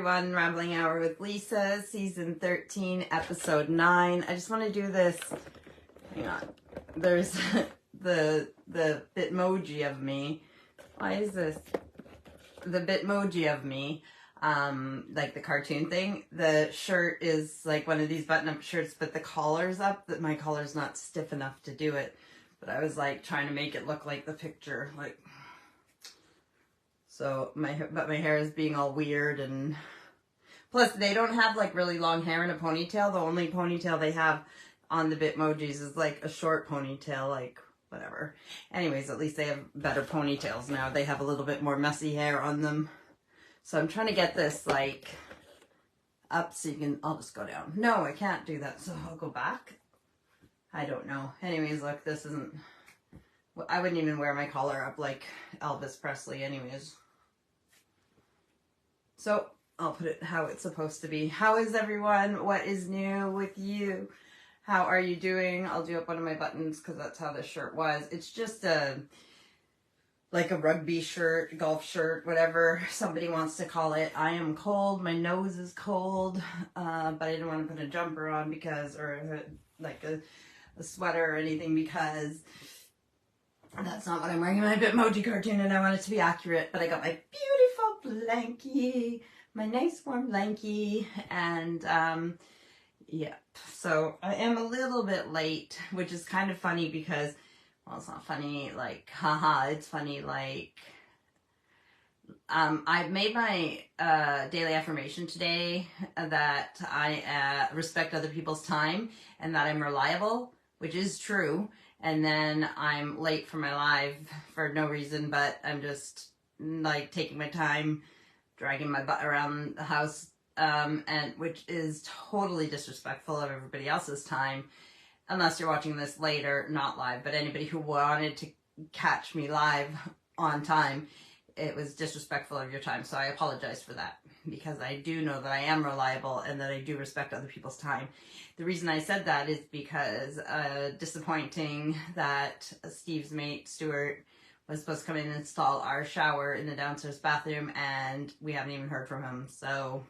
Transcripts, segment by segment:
everyone, Rambling Hour with Lisa, season 13, episode 9. I just want to do this, hang on, there's the Bitmoji of me. Why is this? The Bitmoji of me, like the cartoon thing. The shirt is like one of these button-up shirts, but the collar's up, that my collar's not stiff enough to do it. But I was like trying to make it look like the picture, like... So my hair is being all weird, and plus they don't have like really long hair in a ponytail. The only ponytail they have on the Bitmojis is like a short ponytail, like whatever. Anyways, at least they have better ponytails now. They have a little bit more messy hair on them. So I'm trying to get this like up so you can, I'll just go down. No, I can't do that, so I'll go back. I don't know. Anyways, look, this isn't, I wouldn't even wear my collar up like Elvis Presley anyways. So I'll put it how it's supposed to be. How is everyone? What is new with you? How are you doing? I'll do up one of my buttons because that's how this shirt was. It's just like a rugby shirt, golf shirt, whatever somebody wants to call it. I am cold. My nose is cold, but I didn't want to put a jumper on because, or like a sweater or anything, because that's not what I'm wearing in my Bitmoji cartoon, and I want it to be accurate. But I got my beautiful blankie, my nice warm blankie, and yeah. So I am a little bit late, which is kind of funny because, well, it's not funny like haha, it's funny like I made my daily affirmation today that I respect other people's time and that I'm reliable, which is true. And then I'm late for my live for no reason, but I'm just like taking my time, dragging my butt around the house, and which is totally disrespectful of everybody else's time, unless you're watching this later, not live. But anybody who wanted to catch me live on time, it was disrespectful of your time. So I apologize for that, because I do know that I am reliable and that I do respect other people's time. The reason I said that is because disappointing that Steve's mate, Stuart, was supposed to come in and install our shower in the downstairs bathroom, and we haven't even heard from him. So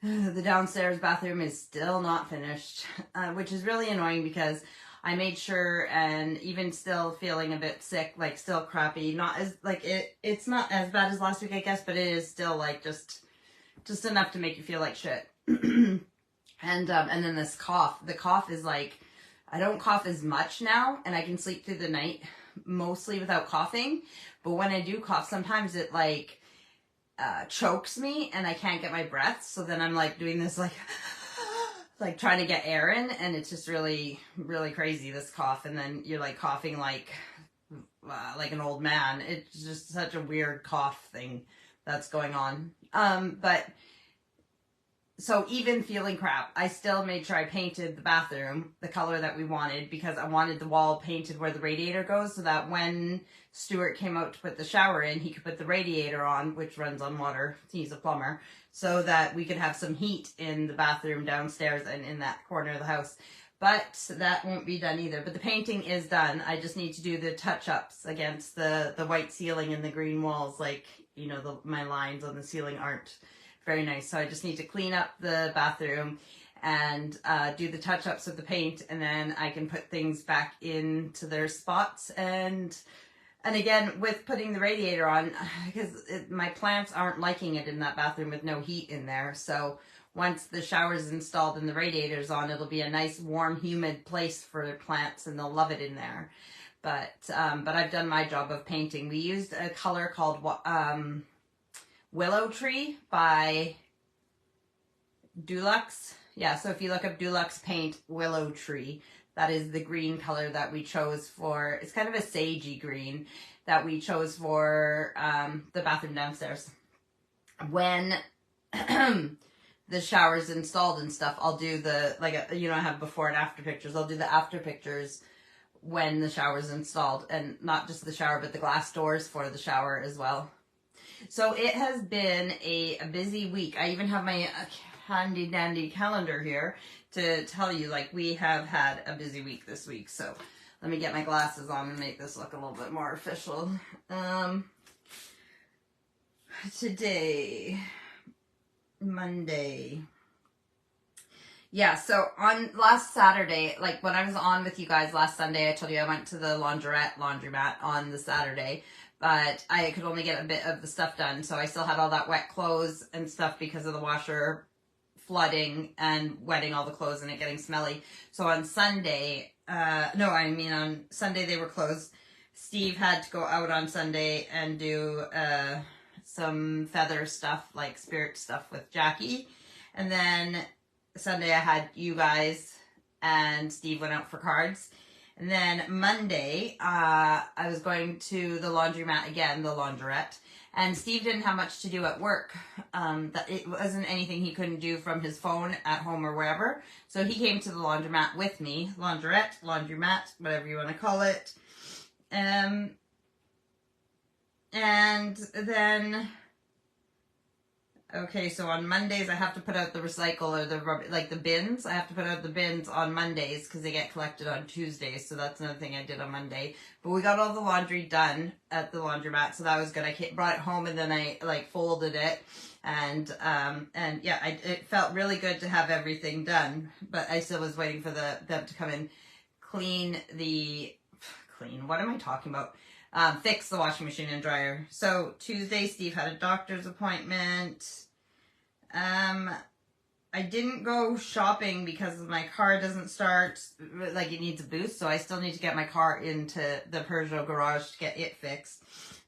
the downstairs bathroom is still not finished, which is really annoying because I made sure, and even still feeling a bit sick, like still crappy, not as like it's not as bad as last week, I guess, but it is still like just enough to make you feel like shit. And then this cough, the cough is like, I don't cough as much now, and I can sleep through the night mostly without coughing. But when I do cough, sometimes it like chokes me and I can't get my breath. So then I'm like doing this like trying to get air in, and it's just really, really crazy, this cough. And then you're like coughing like an old man. It's just such a weird cough thing that's going on. But so even feeling crap, I still made sure I painted the bathroom the color that we wanted, because I wanted the wall painted where the radiator goes, so that when Stuart came out to put the shower in, he could put the radiator on, which runs on water. He's a plumber, so that we could have some heat in the bathroom downstairs and in that corner of the house. But that won't be done either. But the painting is done. I just need to do the touch-ups against the white ceiling and the green walls. Like, you know, my lines on the ceiling aren't very nice. So I just need to clean up the bathroom and do the touch-ups with the paint, and then I can put things back into their spots. And again, with putting the radiator on, because my plants aren't liking it in that bathroom with no heat in there. So once the shower's installed and the radiator's on, it'll be a nice, warm, humid place for the plants, and they'll love it in there. But I've done my job of painting. We used a color called Willow Tree by Dulux. Yeah, so if you look up Dulux paint Willow Tree, that is the green color that we chose for, it's kind of a sagey green that we chose for the bathroom downstairs. When the shower's installed and stuff, I'll do the, like, you know, I have before and after pictures. I'll do the after pictures when the shower's installed, and not just the shower, but the glass doors for the shower as well. So it has been a busy week. I even have my handy dandy calendar here to tell you, like, we have had a busy week this week. So let me get my glasses on and make this look a little bit more official. Today, Monday. Yeah, so on last Saturday, like when I was on with you guys last Sunday, I told you I went to the laundromat on the Saturday, but I could only get a bit of the stuff done. So I still had all that wet clothes and stuff because of the washer flooding and wetting all the clothes and it getting smelly. So on Sunday, on Sunday they were closed. Steve had to go out on Sunday and do some feather stuff, like spirit stuff with Jackie. And then Sunday I had you guys and Steve went out for cards. And then Monday, I was going to the laundromat again, the laundrette. And Steve didn't have much to do at work. It wasn't anything he couldn't do from his phone at home or wherever. So he came to the laundromat with me. Laundrette, laundromat, whatever you want to call it. And then... Okay, so on Mondays I have to put out the recycle or the rubber, like the bins. I have to put out the bins on Mondays because they get collected on Tuesdays. So that's another thing I did on Monday. But we got all the laundry done at the laundromat, so that was good. I brought it home and then I like folded it, and yeah, it felt really good to have everything done. But I still was waiting for them to come and clean. What am I talking about? Fix the washing machine and dryer. So Tuesday, Steve had a doctor's appointment. I didn't go shopping because my car doesn't start, like it needs a boost, so I still need to get my car into the Peugeot garage to get it fixed.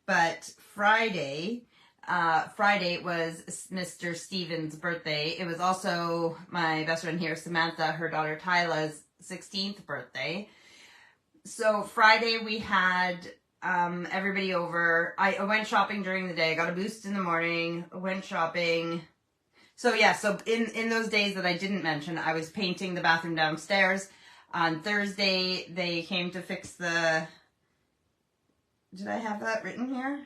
But Friday was Mr. Steven's birthday. It was also my best friend here, Samantha, her daughter Tyla's 16th birthday. So Friday we had everybody over. I went shopping during the day. I got a boost in the morning. Went shopping. So yeah, so in those days that I didn't mention, I was painting the bathroom downstairs. On Thursday, they came to fix the... Did I have that written here?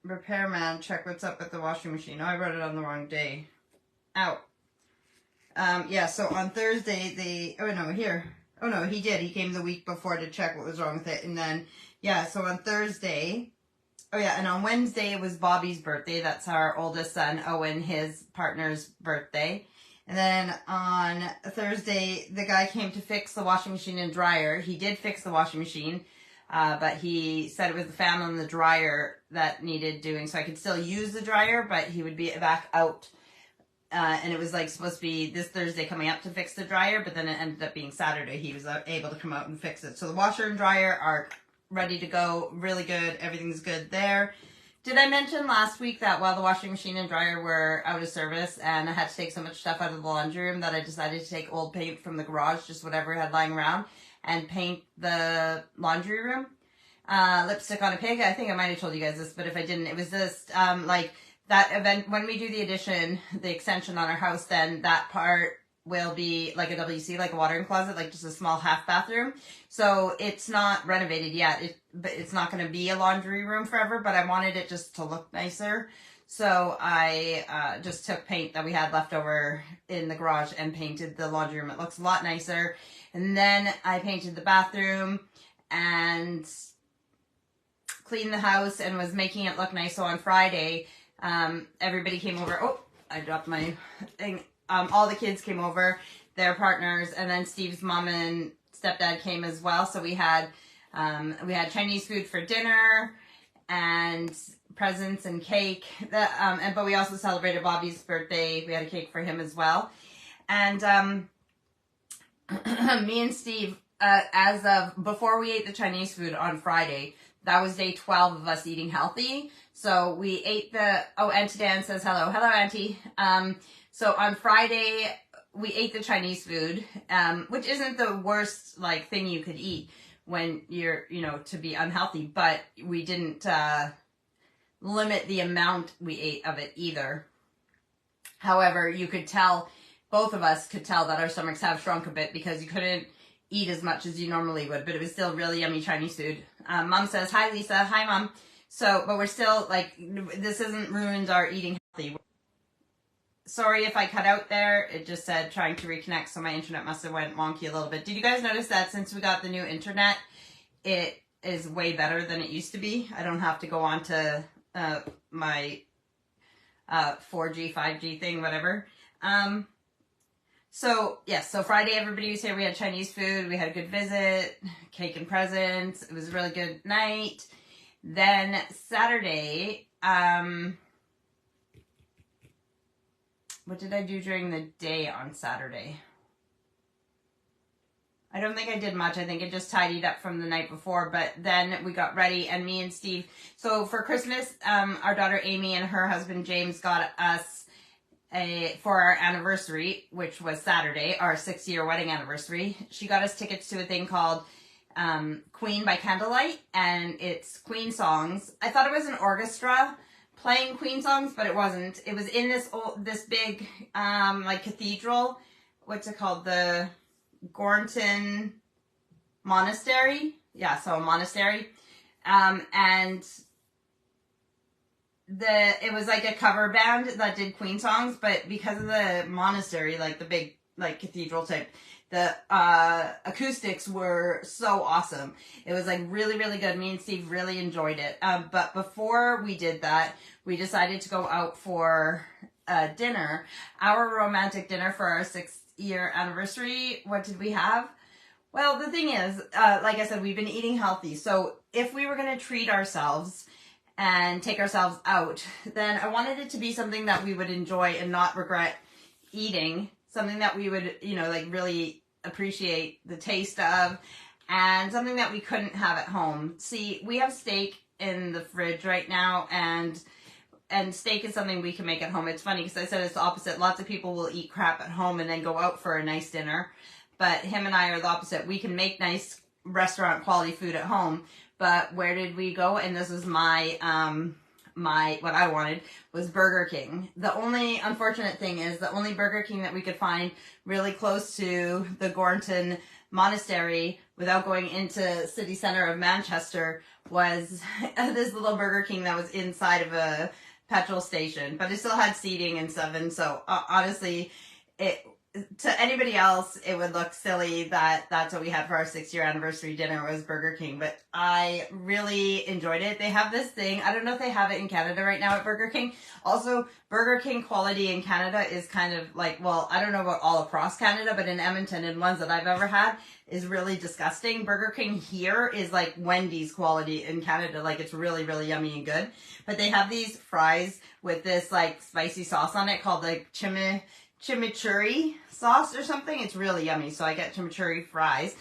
Repairman, check what's up with the washing machine. Oh, I wrote it on the wrong day. Ow. Yeah, so on Thursday, they... Oh, no, here. Oh, no, he did. He came the week before to check what was wrong with it. And then, yeah, so on Thursday... Oh, yeah, and on Wednesday, it was Bobby's birthday. That's our oldest son, Owen, his partner's birthday. And then on Thursday, the guy came to fix the washing machine and dryer. He did fix the washing machine, but he said it was the fan on the dryer that needed doing. So I could still use the dryer, but he would be back out. And it was like supposed to be this Thursday coming up to fix the dryer, but then it ended up being Saturday. He was able to come out and fix it. So the washer and dryer are ready to go, really good, everything's good there. Did I mention last week that while the washing machine and dryer were out of service and I had to take so much stuff out of the laundry room that I decided to take old paint from the garage, just whatever I had lying around, and paint the laundry room? Lipstick on a pig. I think I might have told you guys this, but if I didn't, it was just like that event when we do the addition, the extension on our house, then that part will be like a WC, like a watering closet, like just a small half bathroom. So it's not renovated yet. But it's not going to be a laundry room forever, but I wanted it just to look nicer. So I just took paint that we had left over in the garage and painted the laundry room. It looks a lot nicer. And then I painted the bathroom and cleaned the house and was making it look nice. So on Friday, everybody came over. Oh, I dropped my thing. All the kids came over, their partners, and then Steve's mom and stepdad came as well. So we had Chinese food for dinner and presents and cake. But we also celebrated Bobby's birthday. We had a cake for him as well. And me and Steve, as of before we ate the Chinese food on Friday, that was day 12 of us eating healthy. So we ate Auntie Dan says hello. Hello, Auntie. So on Friday, we ate the Chinese food, which isn't the worst like thing you could eat when you're, to be unhealthy, but we didn't limit the amount we ate of it either. However, you could tell, both of us could tell that our stomachs have shrunk a bit because you couldn't eat as much as you normally would, but it was still really yummy Chinese food. Mom says, hi, Lisa. Hi, Mom. So, but we're still like, this hasn't ruined our eating healthy. Sorry if I cut out there. It just said trying to reconnect, so my internet must have went wonky a little bit. Did you guys notice that since we got the new internet, it is way better than it used to be? I don't have to go on to my 4G, 5G thing, whatever. So yes, so Friday everybody was here. We had Chinese food. We had a good visit, cake and presents. It was a really good night. Then Saturday, what did I do during the day on Saturday? I don't think I did much. I think I just tidied up from the night before, but then we got ready, and me and Steve, so for Christmas, our daughter Amy and her husband James got us for our anniversary, which was Saturday, our 6-year wedding anniversary. She got us tickets to a thing called Queen by Candlelight, and it's Queen songs. I thought it was an orchestra playing Queen songs, but it wasn't. It was in this big like cathedral. What's it called? The Gornton Monastery. Yeah, so a monastery. And it was like a cover band that did Queen songs, but because of the monastery, like the big like cathedral type, the acoustics were so awesome. It was like really, really good. Me and Steve really enjoyed it. But before we did that, we decided to go out for dinner, our romantic dinner for our 6-year anniversary. What did we have? Well, the thing is, like I said, we've been eating healthy. So if we were going to treat ourselves and take ourselves out, then I wanted it to be something that we would enjoy and not regret eating. Something that we would, you know, like really appreciate the taste of, and something that we couldn't have at home. See, we have steak in the fridge right now, and steak is something we can make at home. It's funny because I said it's the opposite. Lots of people will eat crap at home and then go out for a nice dinner. But him and I are the opposite. We can make nice restaurant quality food at home. But where did we go? And this was my what I wanted was Burger King. The only unfortunate thing is the only Burger King that we could find really close to the Gornton Monastery without going into city center of Manchester was this little Burger King that was inside of a petrol station, but it still had seating and stuff. And so honestly, to anybody else, it would look silly that that's what we had for our 6-year anniversary dinner was Burger King, but I really enjoyed it. They have this thing, I don't know if they have it in Canada right now at Burger King. Also, Burger King quality in Canada is kind of like, well, I don't know about all across Canada, but in Edmonton and ones that I've ever had is really disgusting. Burger King here is like Wendy's quality in Canada. Like it's really, really yummy and good. But they have these fries with this like spicy sauce on it called like chimichurri sauce or something. It's really yummy. So I get chimichurri fries.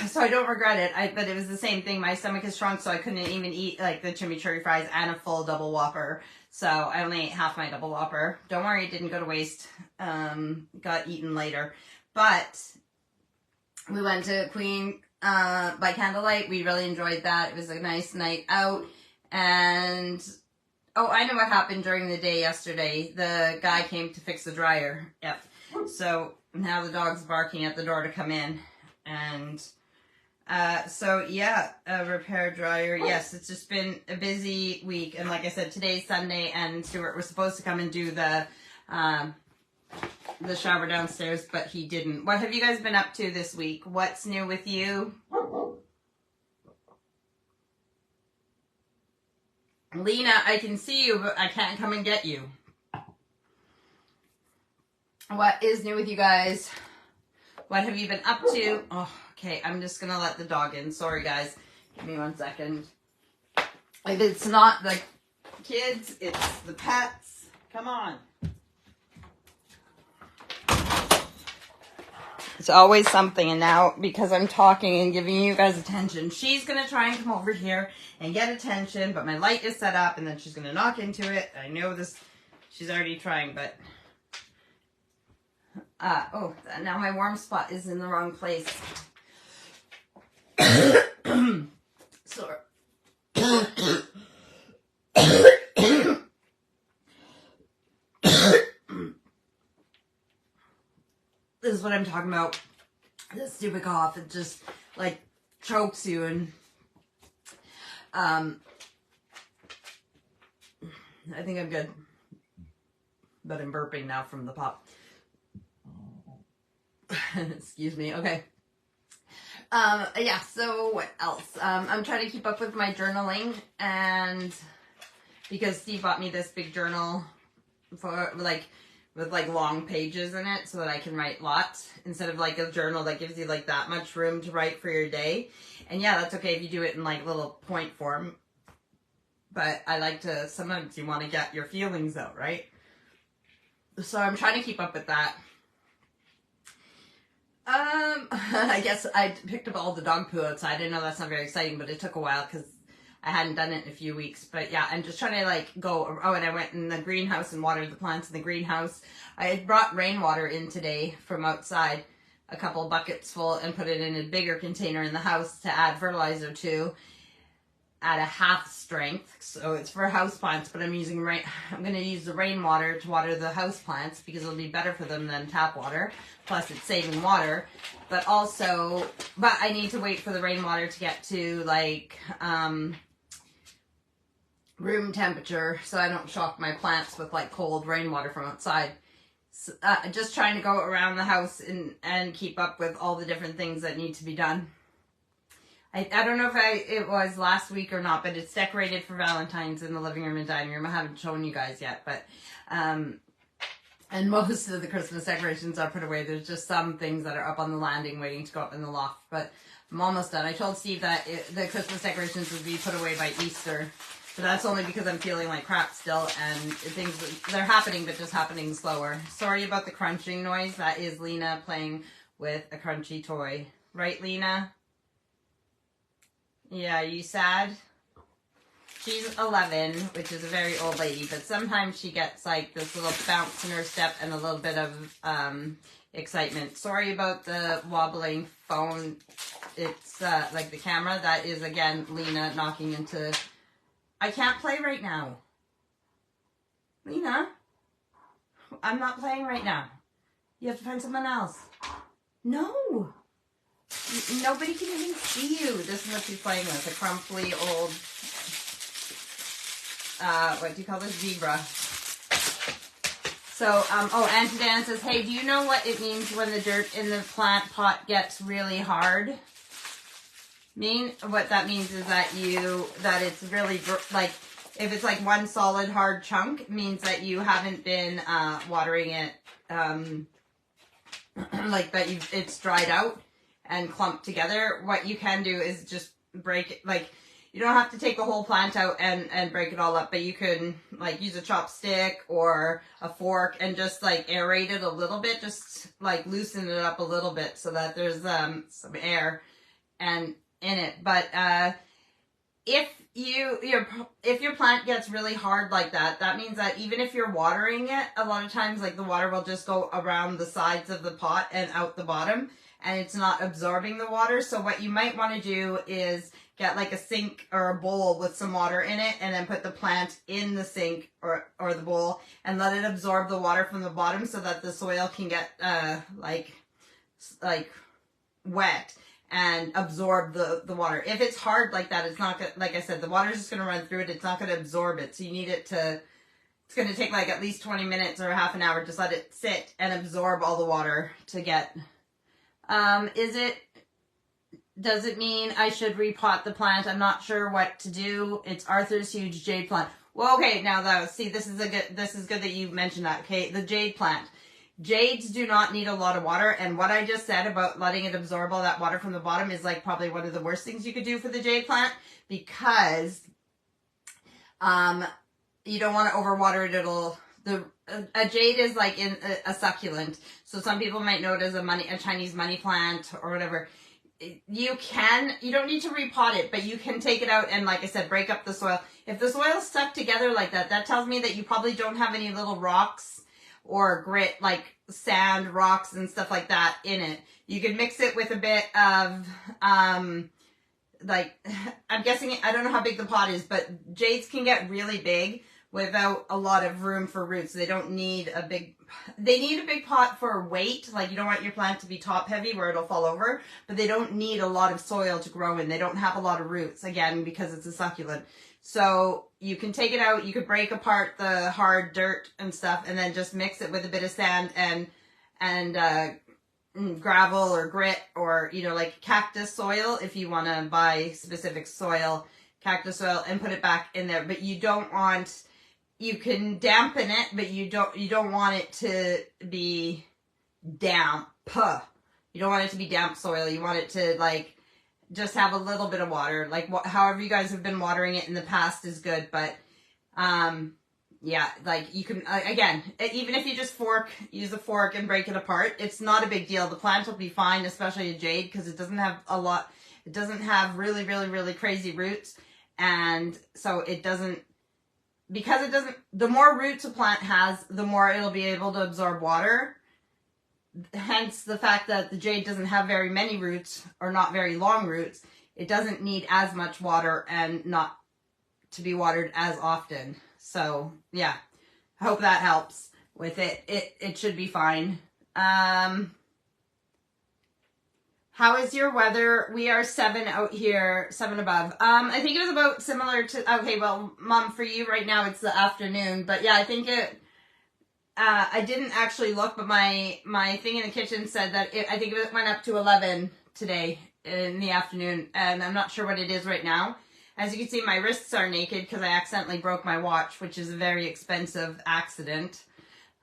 So I don't regret it. But it was the same thing. My stomach is shrunk, so I couldn't even eat like the chimichurri fries and a full double Whopper. So I only ate half my double Whopper. Don't worry, it didn't go to waste. Got eaten later. But we went to Queen by Candlelight. We really enjoyed that. It was a nice night out. And oh, I know what happened during the day yesterday. The guy came to fix the dryer. Yep. So now the dog's barking at the door to come in. And so yeah, a repair dryer. Yes, it's just been a busy week. And like I said, today's Sunday and Stuart was supposed to come and do the shower downstairs, but he didn't. What have you guys been up to this week? What's new with you? Lena, I can see you, but I can't come and get you. What is new with you guys? What have you been up to? Oh, okay, I'm just going to let the dog in. Sorry, guys. Give me 1 second. If it's not the kids, it's the pets. Come on. It's always something, and now because I'm talking and giving you guys attention, she's going to try and come over here and get attention, but my light is set up, and then she's going to knock into it. I know this, she's already trying, but, oh, now my warm spot is in the wrong place. Sorry. This is what I'm talking about. This stupid cough, it just like chokes you, and I think I'm good, but I'm burping now from the pop. Excuse me. Okay. Yeah, so what else? I'm trying to keep up with my journaling, and because Steve bought me this big journal for like with like long pages in it so that I can write lots instead of like a journal that gives you like that much room to write for your day. And yeah, that's okay if you do it in like little point form. But I like to, sometimes you want to get your feelings out, right? So I'm trying to keep up with that. I guess I picked up all the dog poo outside. I know that's not very exciting, but it took a while because I hadn't done it in a few weeks. But yeah, I'm just trying to like go. Oh, and I went in the greenhouse and watered the plants in the greenhouse. I had brought rainwater in today from outside, a couple buckets full, and put it in a bigger container in the house to add fertilizer to at a half strength. So it's for house plants, but I'm going to use the rainwater to water the house plants because it'll be better for them than tap water. Plus it's saving water, but I need to wait for the rainwater to get to like, room temperature so I don't shock my plants with like cold rainwater from outside. So, just trying to go around the house and keep up with all the different things that need to be done. I don't know if it was last week or not, but it's decorated for Valentine's in the living room and dining room. I haven't shown you guys yet, but and most of the Christmas decorations are put away. There's just some things that are up on the landing waiting to go up in the loft, but I'm almost done. I told Steve that the Christmas decorations would be put away by Easter, but that's only because I'm feeling like crap still, and they're happening, but just happening slower. Sorry about the crunching noise. That is Lena playing with a crunchy toy. Right, Lena? Yeah, you sad? She's 11, which is a very old lady, but sometimes she gets like this little bounce in her step and a little bit of excitement. Sorry about the wobbling phone. It's like the camera. That is, again, Lena knocking into... I can't play right now. Lena, I'm not playing right now. You have to find someone else. No. Nobody can even see you. This is what she's playing with. A crumply old... what do you call this? Zebra. So, Auntie Dan says, hey, do you know what it means when the dirt in the plant pot gets really hard? What that means is that it's really, like, if it's like one solid hard chunk, it means that you haven't been, watering it, like that it's dried out and clumped together. What you can do is just break it, like, you don't have to take the whole plant out and break it all up, but you can like use a chopstick or a fork and just like aerate it a little bit, just like loosen it up a little bit so that there's some air and in it. But if your plant gets really hard like that, that means that even if you're watering it, a lot of times like the water will just go around the sides of the pot and out the bottom, and it's not absorbing the water. So what you might want to do is get like a sink or a bowl with some water in it, and then put the plant in the sink or the bowl and let it absorb the water from the bottom so that the soil can get like wet and absorb the water. If it's hard like that, it's not gonna, like I said, the water's just gonna run through it. It's not gonna absorb it. So you need it to, it's gonna take like at least 20 minutes or half an hour. Just let it sit and absorb all the water to get, does it mean I should repot the plant? I'm not sure what to do. It's Arthur's huge jade plant. Well, okay, now though, see, this is good that you mentioned that. Okay, the jade plant. Jades do not need a lot of water, and what I just said about letting it absorb all that water from the bottom is like probably one of the worst things you could do for the jade plant, because you don't want to overwater it. A jade is like in a succulent, so some people might know it as a Chinese money plant or whatever. You don't need to repot it, but you can take it out and, like I said, break up the soil. If the soil is stuck together like that, that tells me that you probably don't have any little rocks or grit, like sand, rocks, and stuff like that in it. You can mix it with a bit of, like, I'm guessing, I don't know how big the pot is, but jades can get really big without a lot of room for roots. They need a big pot for weight. Like, you don't want your plant to be top heavy where it'll fall over, but they don't need a lot of soil to grow in. They don't have a lot of roots, again, because it's a succulent. So you can take it out, you could break apart the hard dirt and stuff, and then just mix it with a bit of sand and gravel or grit or, you know, like cactus soil, if you want to buy specific soil, cactus soil, and put it back in there. But you don't want, you can dampen it, but you don't want it to be damp. You don't want it to be damp soil. You want it to like just have a little bit of water. Like however you guys have been watering it in the past is good, but yeah, like you can, again, even if you just use a fork and break it apart, it's not a big deal. The plant will be fine, especially a jade, because it doesn't have it doesn't have really, really, really crazy roots. And so it doesn't, the more roots a plant has, the more it'll be able to absorb water. Hence the fact that the jade doesn't have very many roots or not very long roots. It doesn't need as much water and not to be watered as often. So yeah, I hope that helps with it. It should be fine. How is your weather? We are 7 out here, 7 above. I think it was about similar to, okay, well, Mom, for you right now, it's the afternoon, but yeah, I think I didn't actually look, but my thing in the kitchen said that I think it went up to 11 today in the afternoon, and I'm not sure what it is right now. As you can see, my wrists are naked because I accidentally broke my watch, which is a very expensive accident.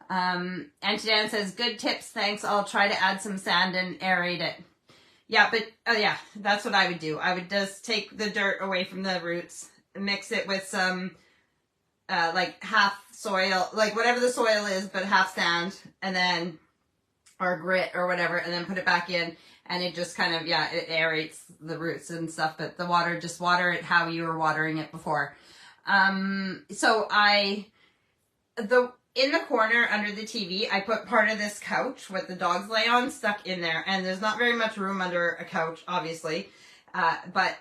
And Dan says, good tips, thanks. I'll try to add some sand and aerate it. Yeah, but, yeah, that's what I would do. I would just take the dirt away from the roots, mix it with some, like, half soil, like, whatever the soil is, but half sand, and then, or grit or whatever, and then put it back in. And it just kind of, yeah, it aerates the roots and stuff, but the water, just water it how you were watering it before. So in the corner under the TV, I put part of this couch, what the dogs lay on, stuck in there. And there's not very much room under a couch, obviously. But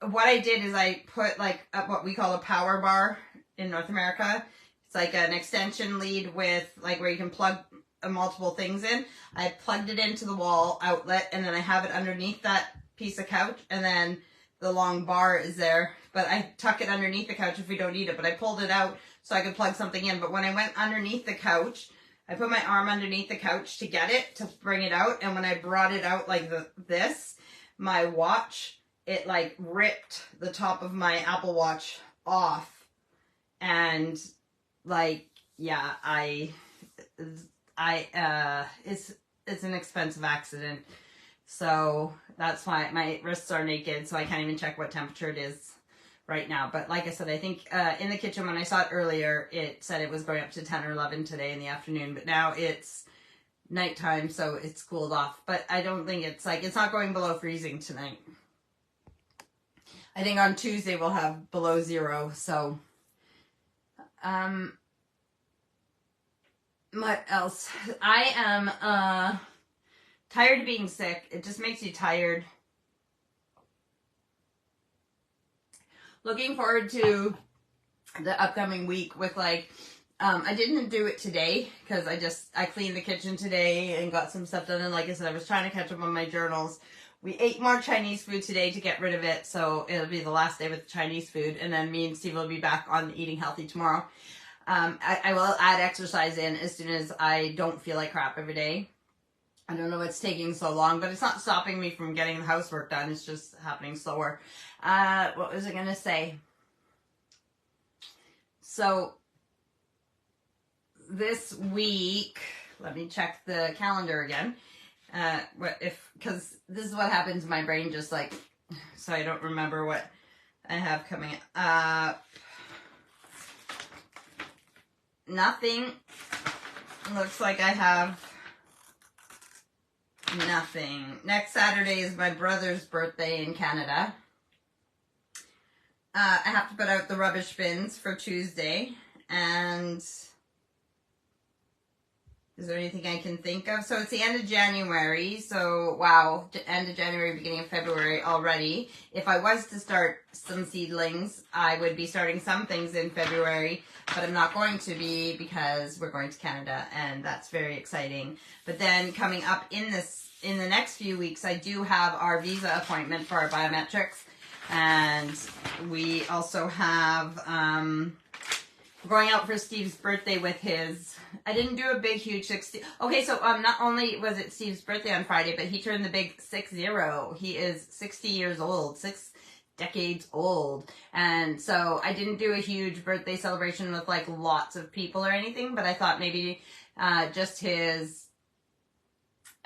what I did is I put like what we call a power bar in North America. It's like an extension lead with like where you can plug multiple things in. I plugged it into the wall outlet, and then I have it underneath that piece of couch, and then the long bar is there, but I tuck it underneath the couch if we don't need it. But I pulled it out so I could plug something in. But when I went underneath the couch, I put my arm underneath the couch to get it, to bring it out, and when I brought it out like this, my watch, it like ripped the top of my Apple Watch off. And like, yeah, it's an expensive accident, so that's why my wrists are naked, so I can't even check what temperature it is right now. But like I said, I think in the kitchen when I saw it earlier, it said it was going up to 10 or 11 today in the afternoon, but now it's nighttime, so it's cooled off. But I don't think it's not going below freezing tonight. I think on Tuesday we'll have below 0, so what else? I am tired of being sick. It just makes you tired. Looking forward to the upcoming week with like, I didn't do it today because I cleaned the kitchen today and got some stuff done. And like I said, I was trying to catch up on my journals. We ate more Chinese food today to get rid of it. So it'll be the last day with Chinese food. And then me and Steve will be back on eating healthy tomorrow. I will add exercise in as soon as I don't feel like crap every day. I don't know what's taking so long, but it's not stopping me from getting the housework done. It's just happening slower. What was I going to say? So this week, let me check the calendar again. Because this is what happens in my brain, just like, so I don't remember what I have coming up. Nothing. Looks like I have nothing. Next Saturday is my brother's birthday in Canada. I have to put out the rubbish bins for Tuesday. And is there anything I can think of? So it's the end of January. So, wow, end of January, beginning of February already. If I was to start some seedlings, I would be starting some things in February. But I'm not going to be because we're going to Canada, and that's very exciting. But then coming up in the next few weeks, I do have our visa appointment for our biometrics. And we also have, going out for Steve's birthday with I didn't do a big, huge 60. Okay, so not only was it Steve's birthday on Friday, but he turned the big 60. He is 60 years old, 6 decades old. And so I didn't do a huge birthday celebration with like lots of people or anything, but I thought maybe just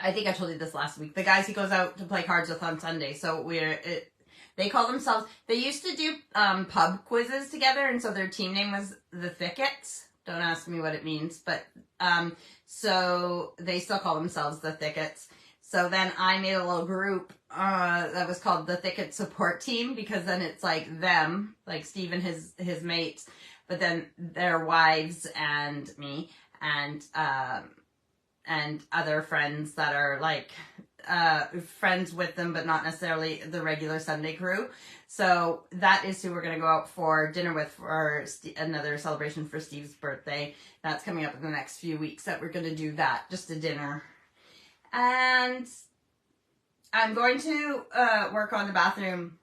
I think I told you this last week, the guys he goes out to play cards with on Sunday. So they call themselves, they used to do pub quizzes together, and so their team name was the Thickets. Don't ask me what it means, but so they still call themselves the Thickets. So then I made a little group that was called the Thicket Support Team, because then it's like them, like Steve and his mates, but then their wives and me and other friends that are like friends with them, but not necessarily the regular Sunday crew. So that is who we're going to go out for dinner with for another celebration for Steve's birthday. That's coming up in the next few weeks that we're going to do that, just a dinner. And I'm going to work on the bathroom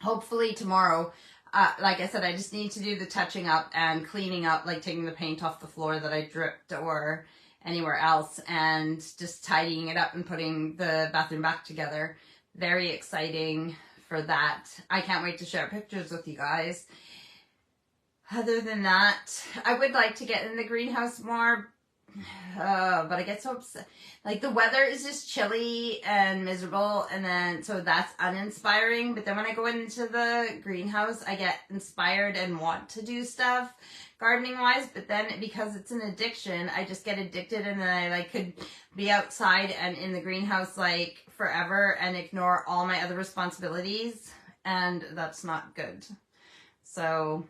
hopefully tomorrow. Like I said, I just need to do the touching up and cleaning up, like taking the paint off the floor that I dripped or anywhere else, and just tidying it up and putting the bathroom back together. Very exciting for that. I can't wait to share pictures with you guys. Other than that, I would like to get in the greenhouse more, but I get so upset. Like, the weather is just chilly and miserable, and then so that's uninspiring. But then when I go into the greenhouse, I get inspired and want to do stuff gardening wise. But then because it's an addiction, I just get addicted, and then I like could be outside and in the greenhouse like forever and ignore all my other responsibilities, and that's not good. So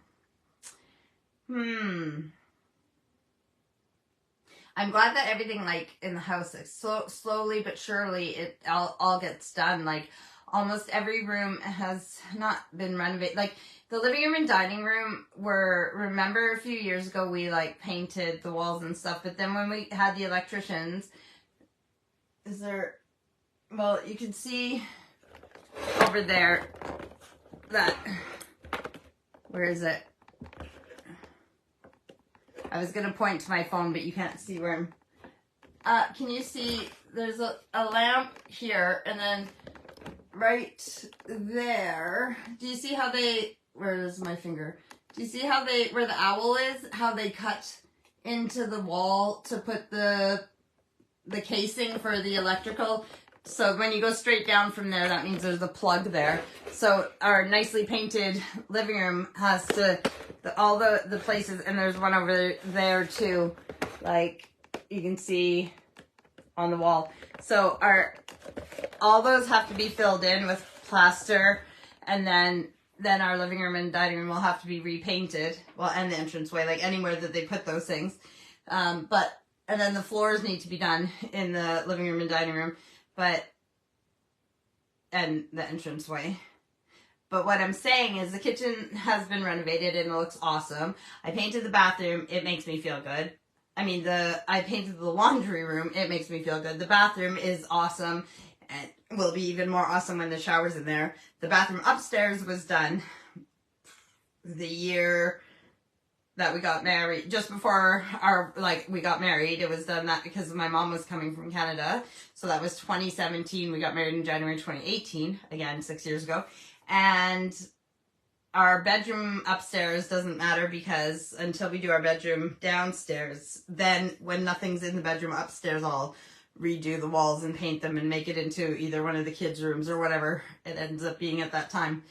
I'm glad that everything like in the house, like, slowly but surely it all gets done. Like, almost every room has not been renovated. Like, the living room and dining room remember a few years ago we like painted the walls and stuff, but then when we had the electricians, well, you can see over there that, where is it? I was going to point to my phone, but you can't see where I'm... can you see, there's a lamp here, and then right there, do you see how where is my finger? Do you see how where the owl is, how they cut into the wall to put the casing for the electrical? So when you go straight down from there, that means there's a plug there. So our nicely painted living room has all the places, and there's one over there too, like you can see on the wall. So all those have to be filled in with plaster, and then our living room and dining room will have to be repainted. Well, and the entranceway, like anywhere that they put those things. And then the floors need to be done in the living room and dining room, and the entranceway. But what I'm saying is the kitchen has been renovated and it looks awesome. I painted the bathroom. It makes me feel good. I mean, I painted the laundry room. It makes me feel good. The bathroom is awesome and will be even more awesome when the shower's in there. The bathroom upstairs was done the year that we got married, just before we got married. It was done that because my mom was coming from Canada. So that was 2017. We got married in January 2018, again, 6 years ago. And our bedroom upstairs doesn't matter, because until we do our bedroom downstairs, then when nothing's in the bedroom upstairs, I'll redo the walls and paint them and make it into either one of the kids' rooms or whatever it ends up being at that time.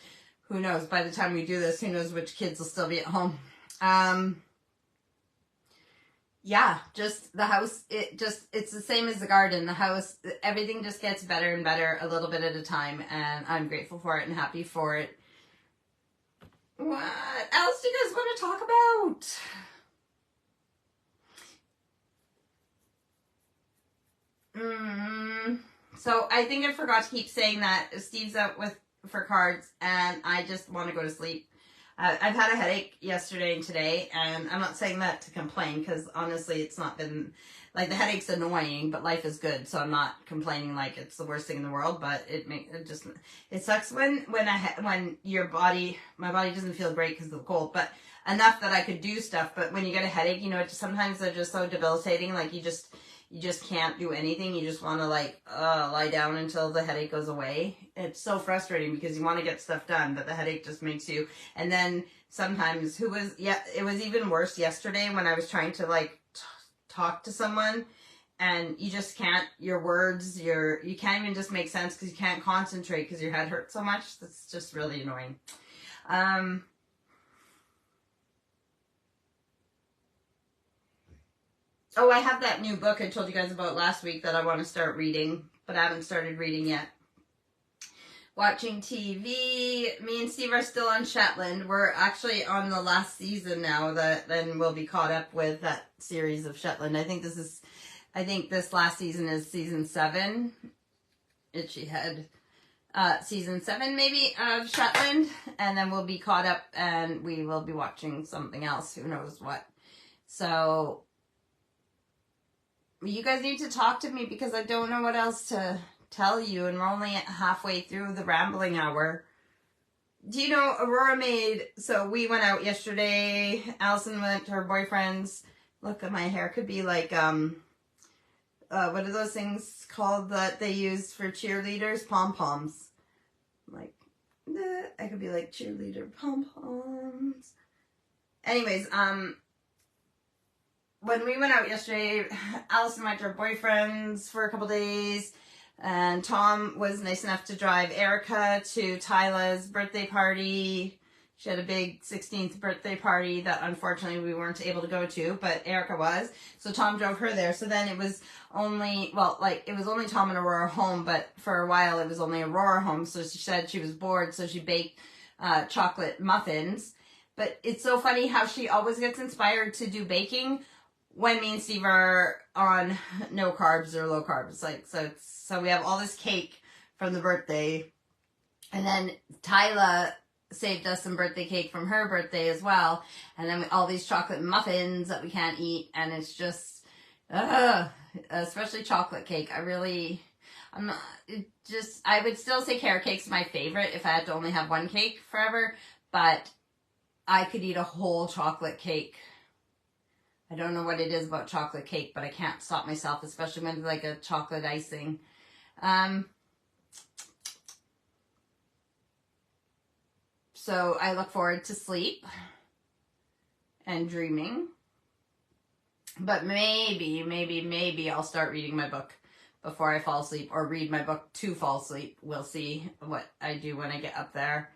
Who knows? By the time we do this, who knows which kids will still be at home. Yeah, just the house, it's the same as the garden. The house, everything just gets better and better a little bit at a time, and I'm grateful for it and happy for it. What else do you guys want to talk about? So I think I forgot to keep saying that Steve's out for cards, and I just want to go to sleep. I've had a headache yesterday and today, and I'm not saying that to complain, because honestly, it's not been, like, the headache's annoying, but life is good, so I'm not complaining like it's the worst thing in the world, but it sucks when my body doesn't feel great because of the cold, but enough that I could do stuff. But when you get a headache, you know, sometimes they're just so debilitating, like you just can't do anything. You just want to like lie down until the headache goes away. It's so frustrating because you want to get stuff done, but the headache just makes you. And then sometimes it was even worse yesterday when I was trying to like talk to someone, and you just can't. Your words, you can't even just make sense because you can't concentrate because your head hurts so much. That's just really annoying. Oh, I have that new book I told you guys about last week that I want to start reading, but I haven't started reading yet. Watching TV. Me and Steve are still on Shetland. We're actually on the last season now. Then we'll be caught up with that series of Shetland. I think this last season is season 7. Itchy head. Season 7 maybe of Shetland, and then we'll be caught up and we will be watching something else. Who knows what. So you guys need to talk to me because I don't know what else to tell you, and we're only halfway through the rambling hour. Do you know Aurora made, so we went out yesterday, Allison went to her boyfriend's. Look at my hair, could be like what are those things called that they use for cheerleaders? Pom-poms. Like I could be like cheerleader pom-poms. Anyways, when we went out yesterday, Allison went to her boyfriend's for a couple days, and Tom was nice enough to drive Erica to Tyla's birthday party. She had a big 16th birthday party that unfortunately we weren't able to go to, but Erica was. So Tom drove her there. So then it was only, it was only Tom and Aurora home, but for a while it was only Aurora home. So she said she was bored, so she baked chocolate muffins. But it's so funny how she always gets inspired to do baking when me and Steve are on no carbs or low carbs. So we have all this cake from the birthday, and then Tyla saved us some birthday cake from her birthday as well, and then all these chocolate muffins that we can't eat, and it's just especially chocolate cake. I would still say carrot cake's my favorite if I had to only have one cake forever, but I could eat a whole chocolate cake. I don't know what it is about chocolate cake, but I can't stop myself, especially when it's like a chocolate icing. So I look forward to sleep and dreaming. But maybe I'll start reading my book before I fall asleep, or read my book to fall asleep. We'll see what I do when I get up there.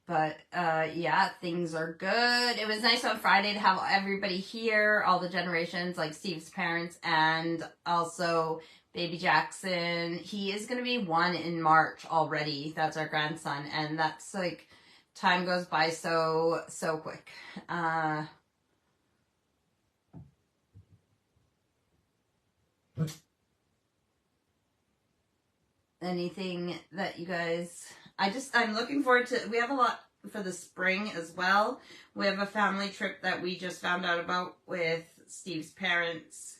But, yeah, things are good. It was nice on Friday to have everybody here, all the generations, like Steve's parents, and also baby Jackson. He is going to be 1 in March already. That's our grandson. And that's, like, time goes by so quick. Anything that you guys... I'm looking forward to, we have a lot for the spring as well. We have a family trip that we just found out about with Steve's parents,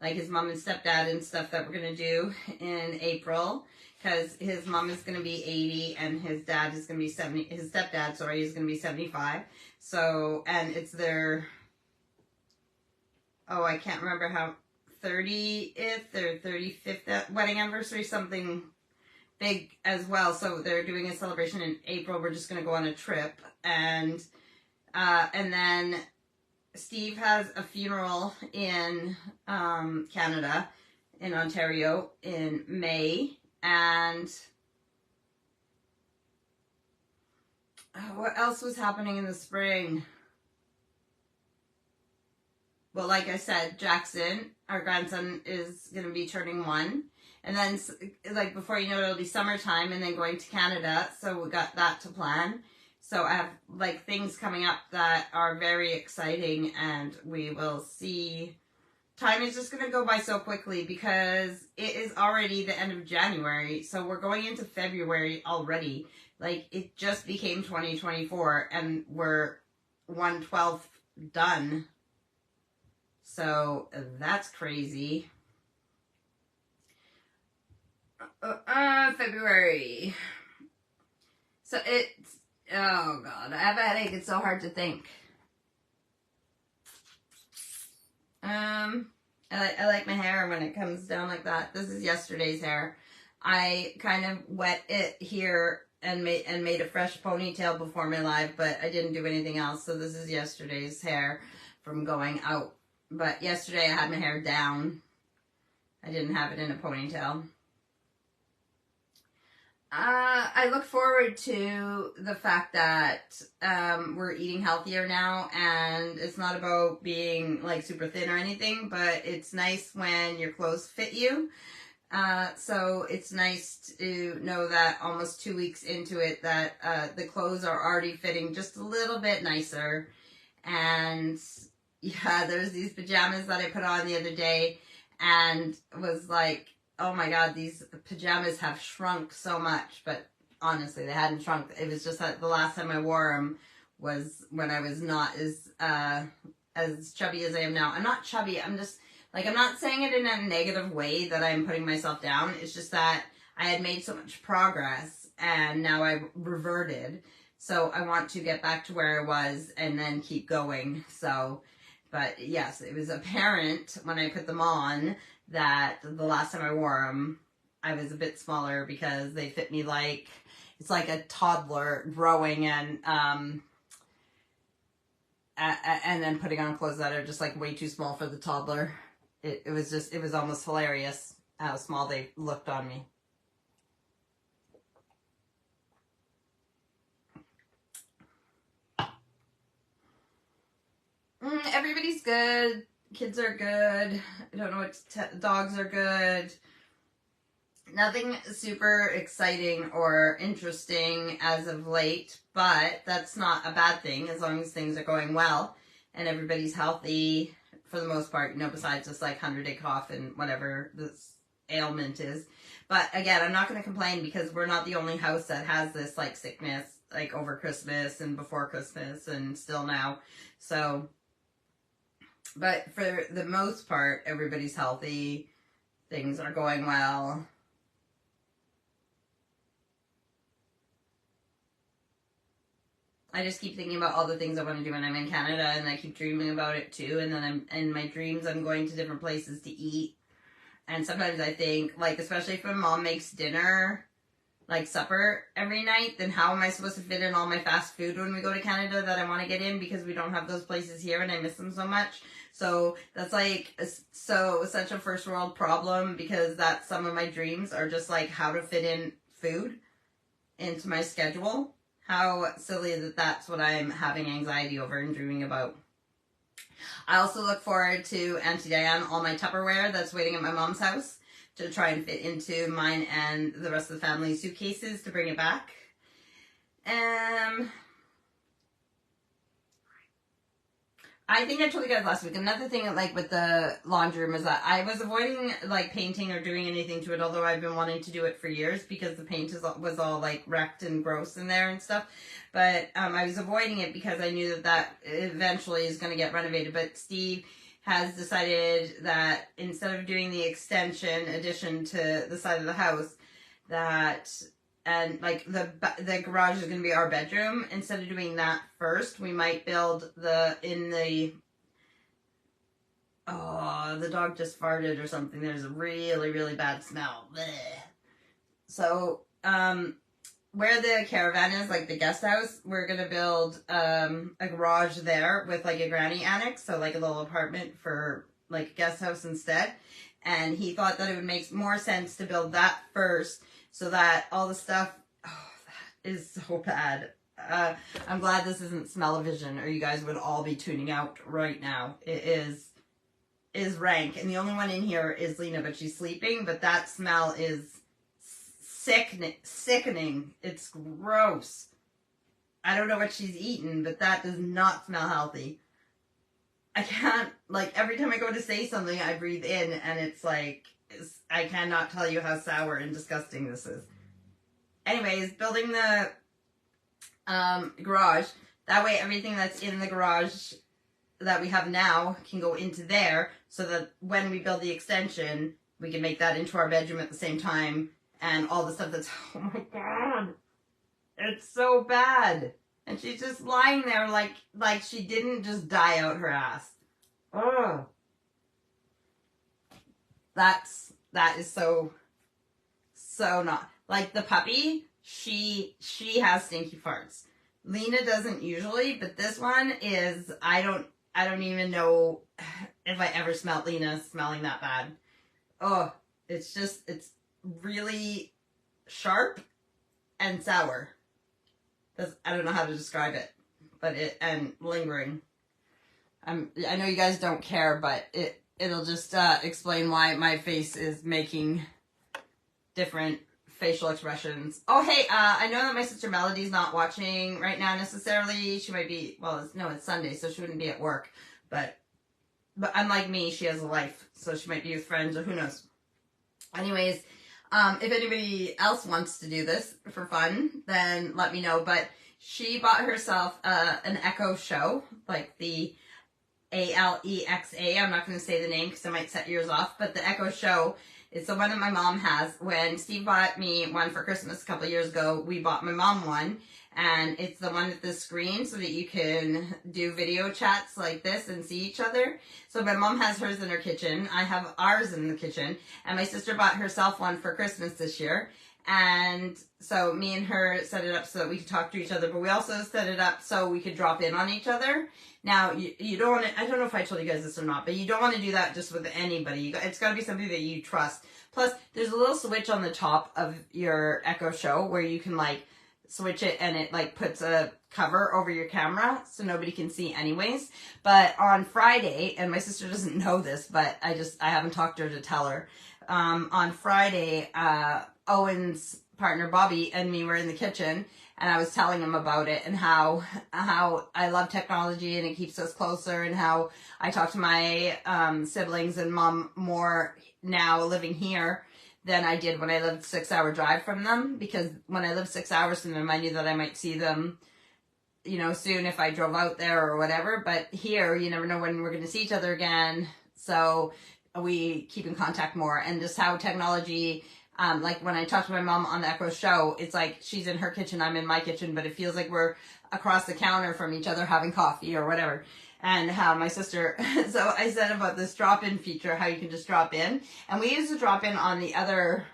like his mom and stepdad and stuff, that we're going to do in April, because his mom is going to be 80 and his dad is going to be 70, his stepdad, is going to be 75. So, and it's their, I can't remember how, 30th or 35th wedding anniversary, something big as well. So they're doing a celebration in April. We're just going to go on a trip, and then Steve has a funeral in Canada, in Ontario, in May. And what else was happening in the spring? Well, like I said, Jackson, our grandson, is going to be turning 1. And then, like, before you know it, it'll be summertime, and then going to Canada. So we got that to plan. So I have, like, things coming up that are very exciting, and we will see time is just going to go by so quickly because it is already the end of January. So we're going into February already. Like, it just became 2024 and we're 1/12 done. So that's crazy. February. So it's, oh God, I have a headache. It's so hard to think. I like my hair when it comes down like that. This is yesterday's hair. I kind of wet it here and made a fresh ponytail before my live, but I didn't do anything else. So this is yesterday's hair from going out. But yesterday I had my hair down. I didn't have it in a ponytail. I look forward to the fact that we're eating healthier now, and it's not about being like super thin or anything, but it's nice when your clothes fit you. So it's nice to know that almost 2 weeks into it that the clothes are already fitting just a little bit nicer. And yeah, there's these pajamas that I put on the other day and was like, oh my God, these pajamas have shrunk so much. But honestly, they hadn't shrunk. It was just that the last time I wore them was when I was not as chubby as I am now. I'm not chubby. I'm just, like, I'm not saying it in a negative way that I'm putting myself down. It's just that I had made so much progress and now I've reverted. So I want to get back to where I was and then keep going. So, but yes, it was apparent when I put them on that the last time I wore them, I was a bit smaller because they fit me like, it's like a toddler growing and then putting on clothes that are just like way too small for the toddler. It was almost hilarious how small they looked on me. Everybody's good. Kids are good. I don't know what dogs are good. Nothing super exciting or interesting as of late, but that's not a bad thing as long as things are going well and everybody's healthy for the most part, you know, besides just like 100-day cough and whatever this ailment is. But again, I'm not going to complain because we're not the only house that has this like sickness like over Christmas and before Christmas and still now. So, but for the most part, everybody's healthy. Things are going well. I just keep thinking about all the things I want to do when I'm in Canada, and I keep dreaming about it too. And then I'm in my dreams, I'm going to different places to eat. And sometimes I think, like, especially if my mom makes dinner, like supper every night, then how am I supposed to fit in all my fast food when we go to Canada that I want to get in because we don't have those places here and I miss them so much. So that's like such a first world problem because that's some of my dreams are just like how to fit in food into my schedule. How silly that that's what I'm having anxiety over and dreaming about. I also look forward to Auntie Diane, all my Tupperware that's waiting at my mom's house to try and fit into mine and the rest of the family's suitcases to bring it back. I think I told you guys last week, another thing like with the laundry room is that I was avoiding like painting or doing anything to it, although I've been wanting to do it for years because the paint was all like wrecked and gross in there and stuff. But I was avoiding it because I knew that eventually is going to get renovated. But Steve has decided that instead of doing the extension addition to the side of the house, and like the garage is going to be our bedroom. Instead of doing that first, we might build the dog just farted or something. There's a really, really bad smell. Blech. So, where the caravan is, like the guest house, we're going to build a garage there with like a granny annex. So like a little apartment for like a guest house instead. And he thought that it would make more sense to build that first so that all the stuff, that is so bad. I'm glad this isn't smell-o-vision or you guys would all be tuning out right now. It is rank. And the only one in here is Lena, but she's sleeping. But that smell is sickening. It's gross. I don't know what she's eaten, but that does not smell healthy. I can't, like, every time I go to say something, I breathe in, and it's like, I cannot tell you how sour and disgusting this is. Anyways, building the garage. That way everything that's in the garage that we have now can go into there, so that when we build the extension, we can make that into our bedroom at the same time, and all the stuff that's, oh my god, it's so bad. And she's just lying there like she didn't just die out her ass. Oh. That is so not. Like the puppy, she has stinky farts. Lena doesn't usually, but this one is, I don't even know if I ever smelled Lena smelling that bad. Oh, it's really sharp and sour. I don't know how to describe it, but and lingering. I know you guys don't care, but it'll just explain why my face is making different facial expressions. Oh, hey, I know that my sister Melody's not watching right now necessarily. She might be, well, it's Sunday, so she wouldn't be at work. But unlike me, she has a life, so she might be with friends, or who knows. Anyways, if anybody else wants to do this for fun, then let me know. But she bought herself an Echo Show, like the Alexa. I'm not going to say the name because I might set yours off, but the Echo Show is the one that my mom has. When Steve bought me one for Christmas a couple years ago, we bought my mom one, and it's the one with the screen so that you can do video chats like this and see each other. So my mom has hers in her kitchen. I have ours in the kitchen, and my sister bought herself one for Christmas this year. And so me and her set it up so that we could talk to each other, but we also set it up so we could drop in on each other. Now, you don't want to, I don't know if I told you guys this or not, but you don't want to do that just with anybody. It's got to be somebody that you trust. Plus, there's a little switch on the top of your Echo Show where you can, like, switch it, and it, like, puts a cover over your camera so nobody can see anyways. But on Friday, and my sister doesn't know this, but I haven't talked to her to tell her. On Friday, Owen's partner Bobby and me were in the kitchen, and I was telling him about it and how I love technology and it keeps us closer, and how I talk to my siblings and mom more now living here than I did when I lived 6-hour drive from them, because when I lived 6 hours from them, I knew that I might see them, you know, soon if I drove out there or whatever. But here, you never know when we're going to see each other again, so we keep in contact more. And just how technology, like when I talk to my mom on the Echo Show, it's like she's in her kitchen, I'm in my kitchen, but it feels like we're across the counter from each other having coffee or whatever. And how my sister, so I said about this drop-in feature, how you can just drop in. And we use the drop-in on the other,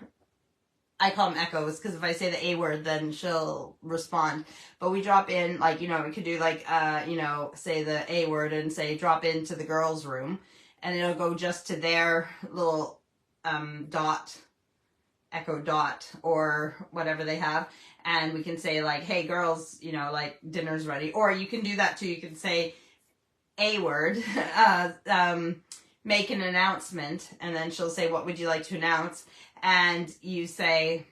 I call them echoes, because if I say the A word, then she'll respond. But we drop in, like, you know, we could do like, you know, say the A word and say drop into the girls' room. And it'll go just to their little dot, Echo Dot, or whatever they have. And we can say like, hey girls, you know, like dinner's ready. Or you can do that too. You can say A word, make an announcement, and then she'll say, what would you like to announce? And you say,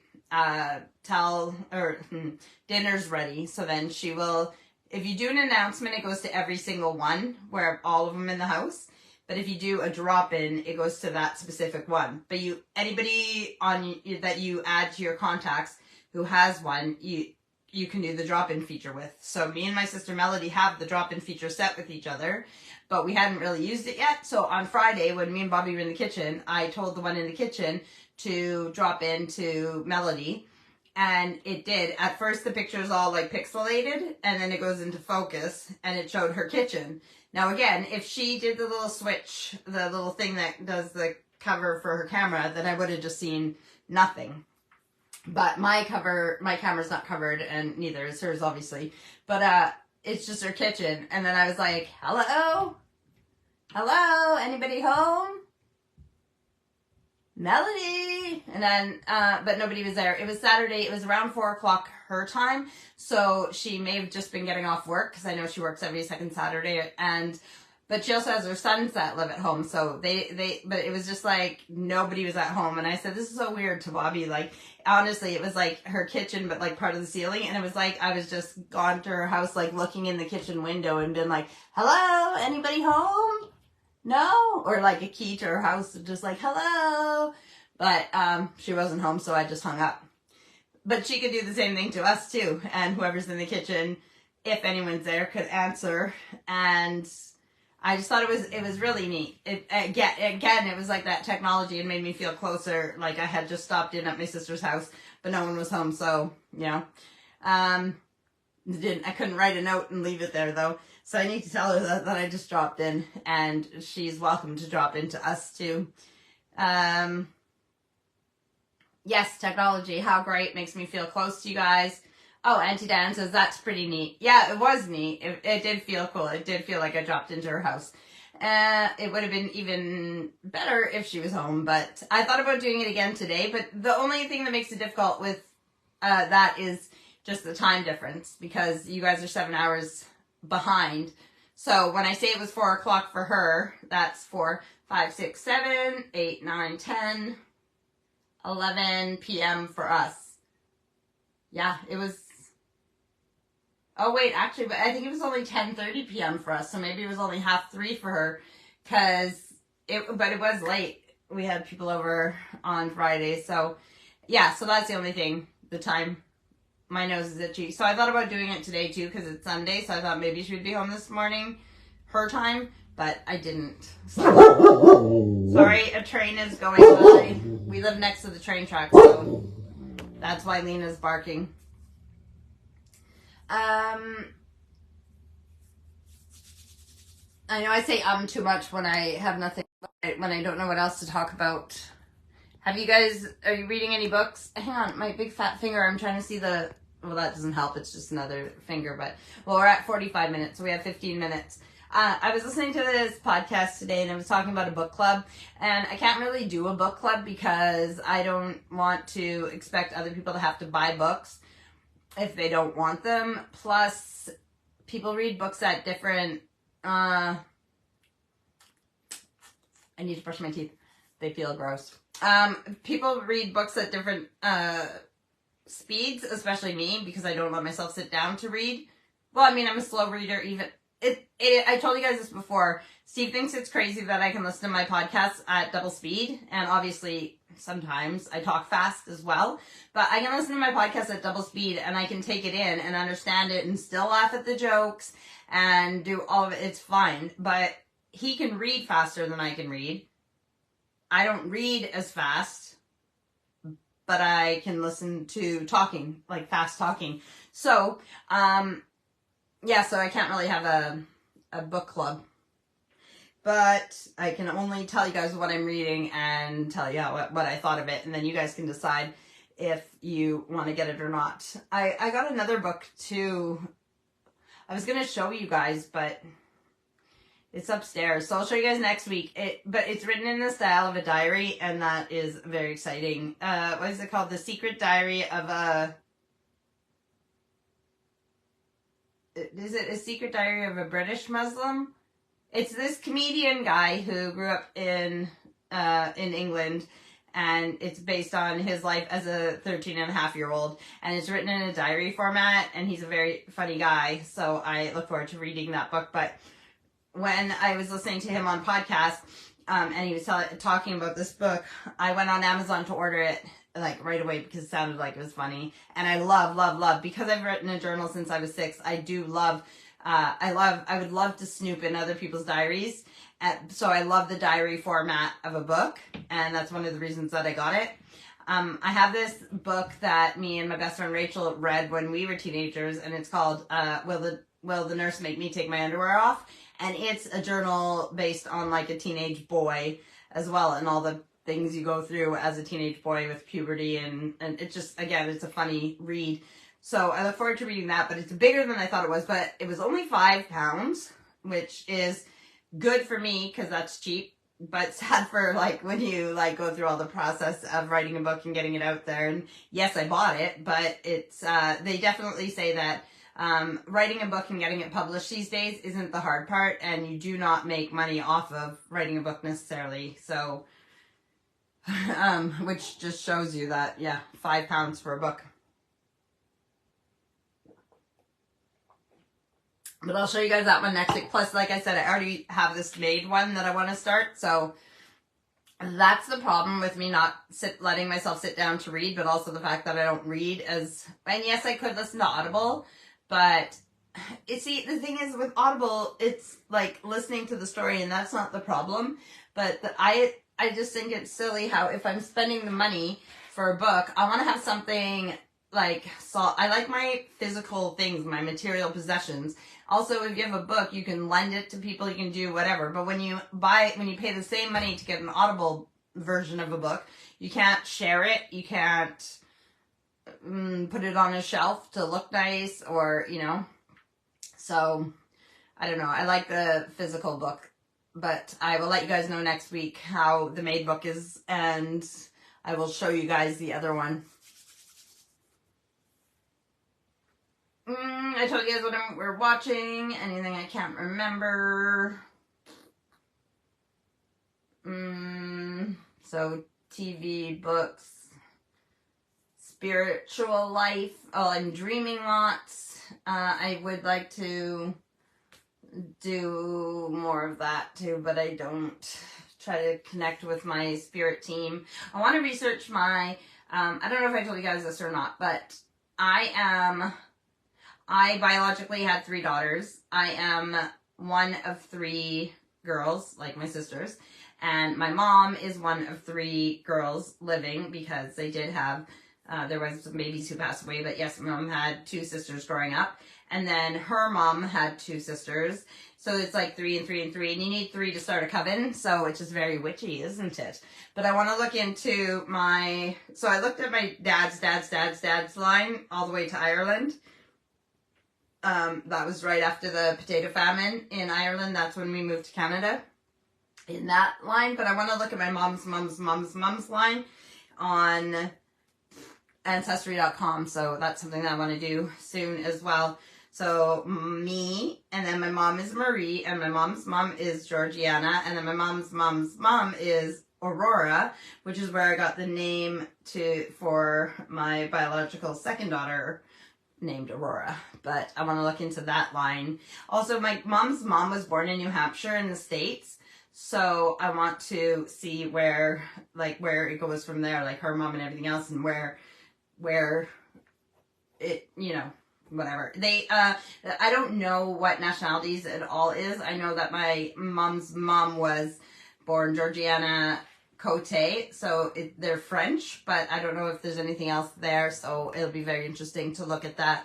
dinner's ready. So then she will, if you do an announcement, it goes to every single one, where all of them in the house. But if you do a drop-in, it goes to that specific one. But anybody that you add to your contacts who has one, you can do the drop-in feature with. So me and my sister Melody have the drop-in feature set with each other, but we hadn't really used it yet. So on Friday, when me and Bobby were in the kitchen, I told the one in the kitchen to drop into Melody, and it did. At first, the picture is all like pixelated, and then it goes into focus, and it showed her kitchen. Now again, if she did the little switch, the little thing that does the cover for her camera, then I would have just seen nothing. But my camera's not covered, and neither is hers, obviously. But it's just her kitchen. And then I was like, hello? Hello? Anybody home? Melody! And then, but nobody was there. It was Saturday. It was around 4 o'clock her time. So she may have just been getting off work, because I know she works every second Saturday. But she also has her sons that live at home. So but it was just like nobody was at home. And I said, this is so weird to Bobby. Like, honestly, it was like her kitchen, but like part of the ceiling. And it was like I was just gone to her house, like looking in the kitchen window and been like, hello, anybody home? no, or like a key to her house, just like, hello. But she wasn't home, so I just hung up. But she could do the same thing to us too. And whoever's in the kitchen, if anyone's there, could answer. And I just thought it was really neat. Again, it was like that technology. It made me feel closer. Like I had just stopped in at my sister's house, but no one was home. So, you know, I couldn't write a note and leave it there though. So I need to tell her that I just dropped in, and she's welcome to drop into us too. Yes, technology, how great, makes me feel close to you guys. Oh, Auntie Dan says that's pretty neat. Yeah, it was neat. It did feel cool. It did feel like I dropped into her house. It would have been even better if she was home, but I thought about doing it again today. But the only thing that makes it difficult with that is just the time difference, because you guys are 7 hours behind. So when I say it was 4 o'clock for her, that's 4, 5, 6, 7, 8, 9, 10, 11 p.m. for us. Yeah, it was. Oh wait, actually, but I think it was only 10:30 p.m. for us, so maybe it was only 2:30 for her, but it was late. We had people over on Friday, so yeah, so that's the only thing. The time, my nose is itchy. So I thought about doing it today too, because it's Sunday, so I thought maybe she would be home this morning, her time, but I didn't. So, sorry, a train is going by. We live next to the train track, so that's why Lena's barking. I know I say too much when I have nothing, when I don't know what else to talk about. Are you reading any books? Hang on, my big fat finger, I'm trying to see well, that doesn't help, it's just another finger, but, well, we're at 45 minutes, so we have 15 minutes. I was listening to this podcast today, and it was talking about a book club, and I can't really do a book club because I don't want to expect other people to have to buy books if they don't want them. Plus, people read books at different, I need to brush my teeth. They feel gross. People read books at different speeds, especially me, because I don't let myself sit down to read. Well, I mean, I'm a slow reader even. I told you guys this before. Steve thinks it's crazy that I can listen to my podcasts at double speed, and obviously sometimes I talk fast as well, but I can listen to my podcast at double speed, and I can take it in and understand it and still laugh at the jokes and do all of it. It's fine, but he can read faster than I can read. I don't read as fast, but I can listen to talking, like fast talking. So, yeah, so I can't really have a book club. But I can only tell you guys what I'm reading and tell you what I thought of it. And then you guys can decide if you want to get it or not. I got another book too. I was going to show you guys, but it's upstairs. So I'll show you guys next week. But it's written in the style of a diary, and that is very exciting. What is it called? The Secret Diary of a... Is it A Secret Diary of a British Muslim? It's this comedian guy who grew up in England, and it's based on his life as a 13-and-a-half-year-old, and it's written in a diary format, and he's a very funny guy, so I look forward to reading that book. But when I was listening to him on podcast, and he was talking about this book, I went on Amazon to order it like right away because it sounded like it was funny. And I love, because I've written a journal since I was 6, I do love, I would love to snoop in other people's diaries. So I love the diary format of a book, and that's one of the reasons that I got it. I have this book that me and my best friend Rachel read when we were teenagers, and it's called Will the Nurse Make Me Take My Underwear Off? And it's a journal based on like a teenage boy as well, and all the things you go through as a teenage boy with puberty, and it's just, again, it's a funny read. So I look forward to reading that, but it's bigger than I thought it was, but it was only £5, which is good for me because that's cheap, but sad for like when you like go through all the process of writing a book and getting it out there. And yes, I bought it, but it's they definitely say that writing a book and getting it published these days isn't the hard part, and you do not make money off of writing a book necessarily. So which just shows you that, yeah, £5 for a book. But I'll show you guys that one next week. Plus, like I said, I already have this made one that I want to start. So that's the problem with me not letting myself sit down to read, but also the fact that I don't read as... And yes, I could listen to Audible, but... See, the thing is with Audible, it's like listening to the story, and that's not the problem. But I just think it's silly how if I'm spending the money for a book, I want to have something like... So I like my physical things, my material possessions. Also, if you have a book, you can lend it to people, you can do whatever. But when you pay the same money to get an Audible version of a book, you can't share it, you can't put it on a shelf to look nice, or, you know. So, I don't know. I like the physical book, but I will let you guys know next week how the made book is, and I will show you guys the other one. I told you guys what we're watching. Anything I can't remember. So, TV, books, spiritual life. Oh, I'm dreaming lots. I would like to do more of that too, but I don't. Try to connect with my spirit team. I want to research my, I don't know if I told you guys this or not, but I biologically had 3 daughters. I am one of 3 girls, like my sisters, and my mom is one of 3 girls living, because they did have, there was some babies who passed away, but yes, my mom had 2 sisters growing up, and then her mom had 2 sisters, so it's like 3 and 3 and 3, and you need 3 to start a coven, so it's just very witchy, isn't it? But I want to look into my, so I looked at my dad's line all the way to Ireland. That was right after the potato famine in Ireland. That's when we moved to Canada, in that line. But I want to look at my mom's line on Ancestry.com. So that's something that I want to do soon as well. So me, and then my mom is Marie, and my mom's mom is Georgiana, and then my mom's mom is Aurora, which is where I got the name for my biological second daughter, named Aurora. But I want to look into that line. Also, my mom's mom was born in New Hampshire in the States, so I want to see where it goes from there, like her mom and everything else, and where it, you know, whatever. They, I don't know what nationalities it all is. I know that my mom's mom was born Georgiana Cote, so they're French, but I don't know if there's anything else there, so it'll be very interesting to look at that.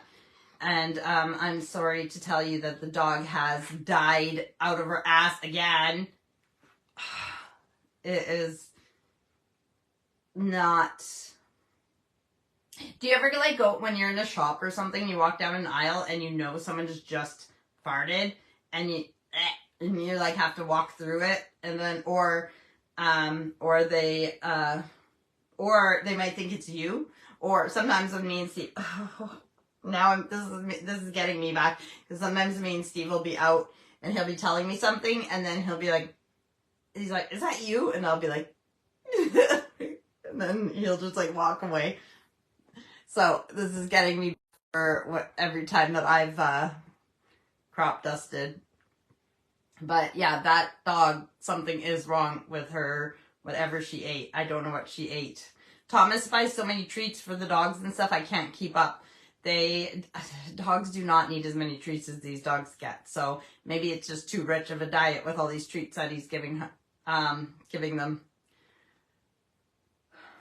And I'm sorry to tell you that the dog has died out of her ass again. It is not... Do you ever like go when you're in a shop or something, you walk down an aisle and you know someone just farted, and you like have to walk through it, and then or they might think it's you, or sometimes when me and Steve, this is getting me back, because sometimes me and Steve will be out and he'll be telling me something, and then he'll be like, he's like, is that you? And I'll be like, and then he'll just like walk away. So this is getting me for every time that I've crop dusted. But yeah, that dog, something is wrong with her, whatever she ate. I don't know what she ate. Thomas buys so many treats for the dogs and stuff, I can't keep up. Dogs do not need as many treats as these dogs get. So maybe it's just too rich of a diet with all these treats that he's giving them.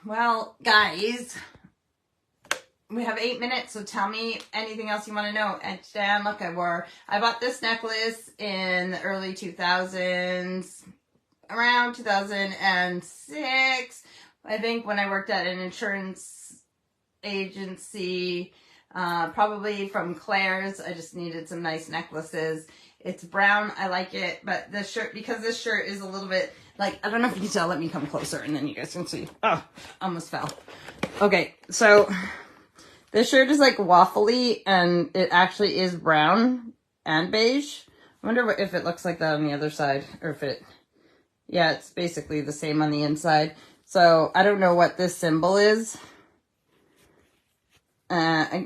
Well, guys, we have 8 minutes, so tell me anything else you want to know. And Dan, look, I bought this necklace in the early 2000s, around 2006, I think, when I worked at an insurance agency, probably from Claire's. I just needed some nice necklaces. It's brown, I like it, but this shirt, because this shirt is a little bit, like, I don't know if you can tell, let me come closer and then you guys can see. Oh, almost fell. Okay, so this shirt is like waffly, and it actually is brown and beige. I wonder if it looks like that on the other side, or if it, yeah, it's basically the same on the inside. So I don't know what this symbol is.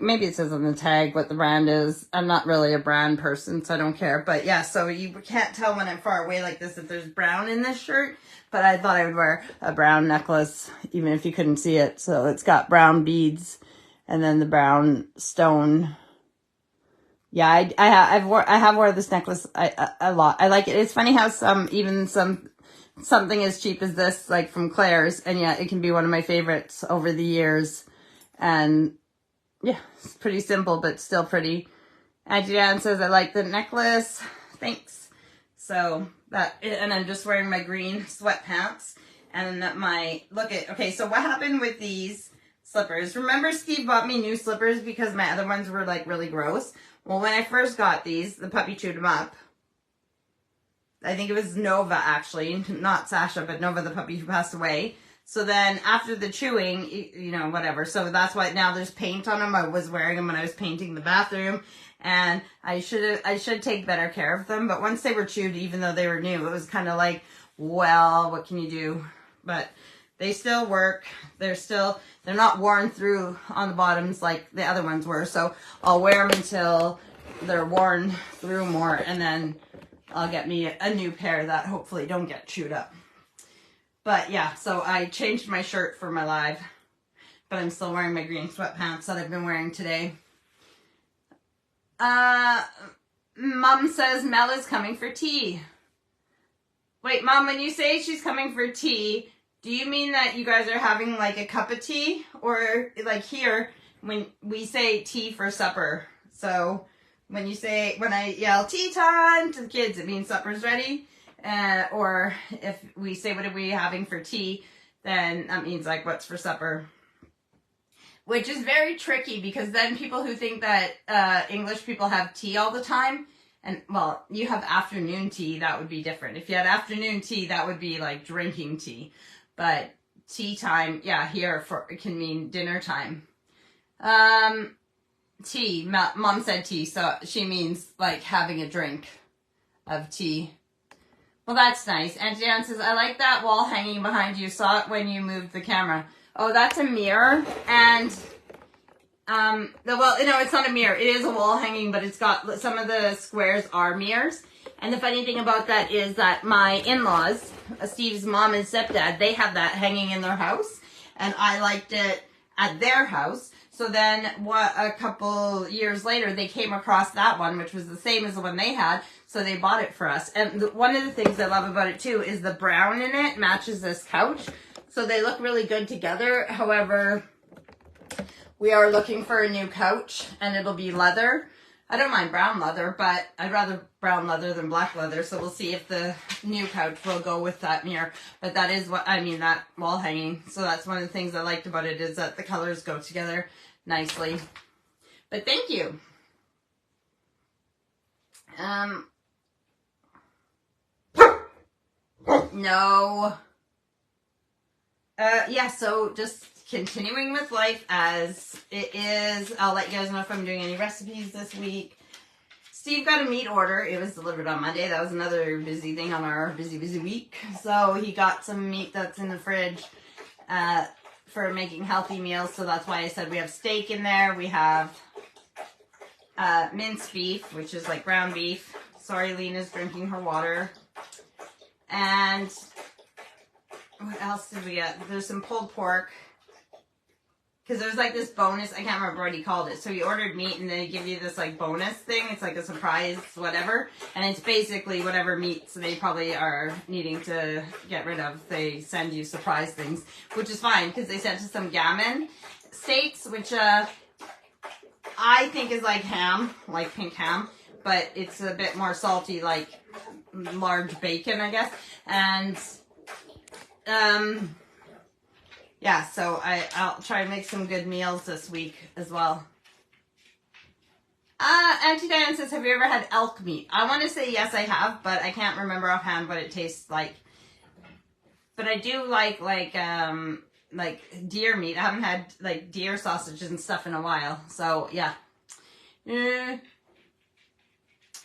maybe it says on the tag what the brand is. I'm not really a brand person, so I don't care. But yeah, so you can't tell when I'm far away like this if there's brown in this shirt. But I thought I would wear a brown necklace, even if you couldn't see it. So it's got brown beads and then the brown stone. Yeah, I have worn this necklace a lot. I like it. It's funny how something as cheap as this, like from Claire's, and yeah, it can be one of my favorites over the years. And yeah, it's pretty simple, but still pretty. Auntie Dan says, I like the necklace. Thanks. So and I'm just wearing my green sweatpants and okay, so what happened with these slippers? Remember Steve bought me new slippers because my other ones were like really gross? Well, when I first got these, the puppy chewed them up. I think it was Nova, actually, not Sasha, but Nova, the puppy who passed away. So then after the chewing, you know, whatever. So that's why now there's paint on them. I was wearing them when I was painting the bathroom, and I should take better care of them. But once they were chewed, even though they were new, it was kind of like, well, what can you do? But they still work. They're not worn through on the bottoms like the other ones were. So I'll wear them until they're worn through more, and then I'll get me a new pair that hopefully don't get chewed up. But yeah, so I changed my shirt for my live, but I'm still wearing my green sweatpants that I've been wearing today. Mom says Mel is coming for tea. Wait, Mom, when you say she's coming for tea, do you mean that you guys are having like a cup of tea? Or like here, when we say tea for supper. So when I yell tea time to the kids, it means supper's ready. Or if we say what are we having for tea, then that means like what's for supper. Which is very tricky because then people who think that English people have tea all the time, and well, you have afternoon tea, that would be different. If you had afternoon tea, that would be like drinking tea. But tea time, yeah, here it can mean dinner time. Tea, Mom said tea, so she means like having a drink of tea. Well, that's nice. Auntie Dan says, I like that wall hanging behind you. Saw it when you moved the camera. Oh, that's a mirror. And, well, no, it's not a mirror. It is a wall hanging, but it's got, some of the squares are mirrors. And the funny thing about that is that my in-laws, Steve's mom and stepdad, they have that hanging in their house. And I liked it at their house. So then a couple years later, they came across that one, which was the same as the one they had. So they bought it for us. And one of the things I love about it too is the brown in it matches this couch. So they look really good together. However, we are looking for a new couch and it'll be leather. I don't mind brown leather, but I'd rather brown leather than black leather. So we'll see if the new couch will go with that mirror. But that is that wall hanging. So that's one of the things I liked about it is that the colors go together nicely. But thank you. No. Yeah, so just continuing with life as it is. I'll let you guys know if I'm doing any recipes this week. Steve got a meat order. It was delivered on Monday. That was another busy thing on our busy week. So he got some meat that's in the fridge for making healthy meals. So that's why I said we have steak in there. We have minced beef, which is like ground beef. Sorry, Lena's drinking her water. And what else did we get? There's some pulled pork. Because there's like this bonus, I can't remember what he called it. So he ordered meat and they give you this like bonus thing. It's like a surprise whatever. And it's basically whatever meats they probably are needing to get rid of. They send you surprise things, which is fine because they sent us some gammon steaks, which I think is like ham, like pink ham. But it's a bit more salty, like large bacon, I guess. And yeah, so I'll try to make some good meals this week as well. Auntie Diane says, have you ever had elk meat? I want to say yes, I have, but I can't remember offhand what it tastes like. But I do like deer meat. I haven't had like deer sausages and stuff in a while. So yeah.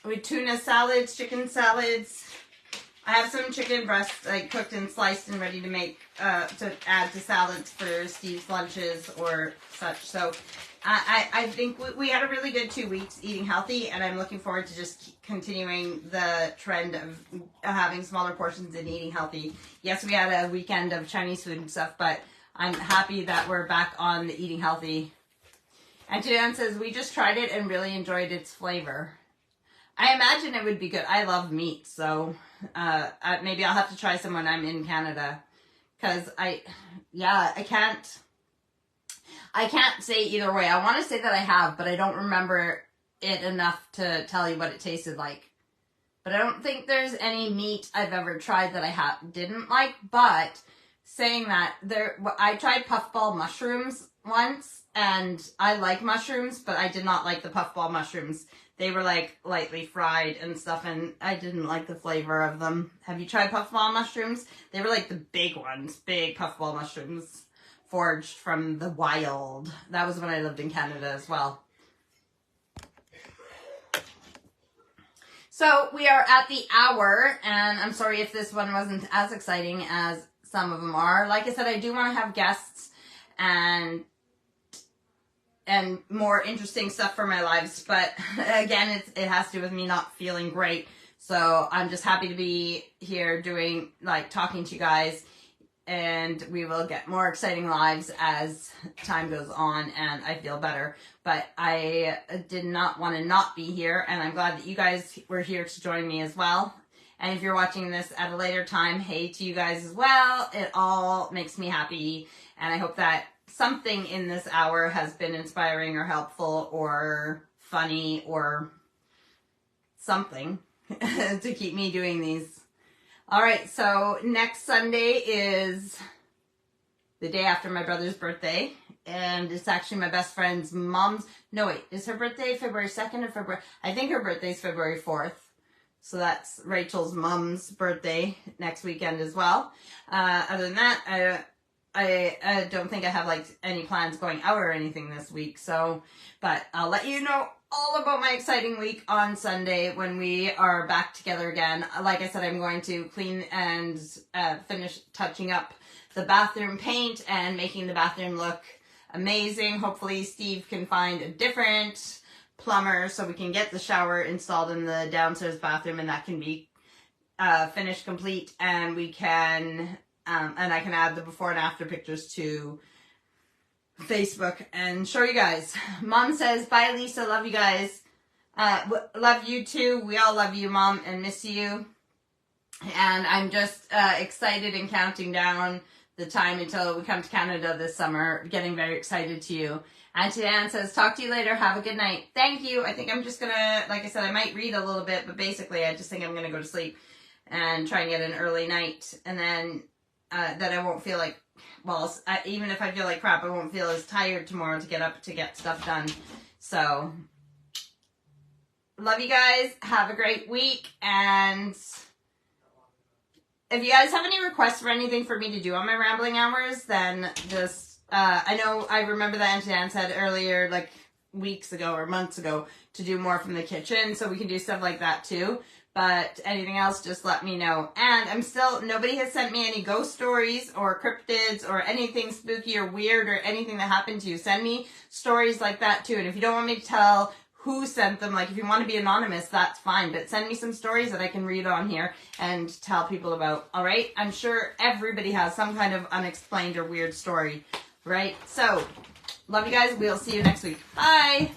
With tuna salads, chicken salads. I have some chicken breasts like cooked and sliced and ready to make to add to salads for Steve's lunches or such. So I think we had a really good 2 weeks eating healthy, and I'm looking forward to just continuing the trend of having smaller portions and eating healthy. Yes, we had a weekend of Chinese food and stuff, but I'm happy that we're back on the eating healthy. And Jan says, we just tried it and really enjoyed its flavor. I imagine it would be good. I love meat, so maybe I'll have to try some when I'm in Canada. Because I can't say either way. I want to say that I have, but I don't remember it enough to tell you what it tasted like. But I don't think there's any meat I've ever tried that I didn't like. But saying that, I tried puffball mushrooms once, and I like mushrooms, but I did not like the puffball mushrooms. They were like lightly fried and stuff, and I didn't like the flavor of them. Have you tried puffball mushrooms? They were like the big ones, big puffball mushrooms, foraged from the wild. That was when I lived in Canada as well. So we are at the hour, and I'm sorry if this one wasn't as exciting as some of them are. Like I said, I do want to have guests and more interesting stuff for my lives, but again, it has to do with me not feeling great. So I'm just happy to be here talking to you guys, and we will get more exciting lives as time goes on and I feel better. But I did not want to not be here, and I'm glad that you guys were here to join me as well. And if you're watching this at a later time, hey to you guys as well. It all makes me happy, and I hope that something in this hour has been inspiring or helpful or funny or something to keep me doing these. All right, so next Sunday is the day after my brother's birthday, and it's actually my best friend's mom's. No, wait, is her birthday February 2nd or February? I think her birthday's February 4th. So that's Rachel's mom's birthday next weekend as well. Other than that, I don't think I have any plans going out or anything this week. So, but I'll let you know all about my exciting week on Sunday when we are back together again. Like I said, I'm going to clean and finish touching up the bathroom paint and making the bathroom look amazing. Hopefully Steve can find a different plumber so we can get the shower installed in the downstairs bathroom, and that can be finished complete, and we can and I can add the before and after pictures to Facebook and show you guys. Mom says, bye Lisa, love you guys. Love you too. We all love you, Mom, and miss you. And I'm just excited and counting down the time until we come to Canada this summer. Getting very excited to you. Auntie Ann says, talk to you later. Have a good night. Thank you. I think I'm just going to, like I said, I might read a little bit, but basically I just think I'm going to go to sleep and try and get an early night. And then that I won't feel like, well, even if I feel like crap, I won't feel as tired tomorrow to get up to get stuff done. So, love you guys. Have a great week. And if you guys have any requests for anything for me to do on my rambling hours, then just, I know I remember that Auntie Ann said earlier, like weeks ago or months ago, to do more from the kitchen. So we can do stuff like that too. But anything else, just let me know. And nobody has sent me any ghost stories or cryptids or anything spooky or weird or anything that happened to you. Send me stories like that too. And if you don't want me to tell who sent them, like if you want to be anonymous, that's fine. But send me some stories that I can read on here and tell people about. All right? I'm sure everybody has some kind of unexplained or weird story, right? So, love you guys. We'll see you next week. Bye!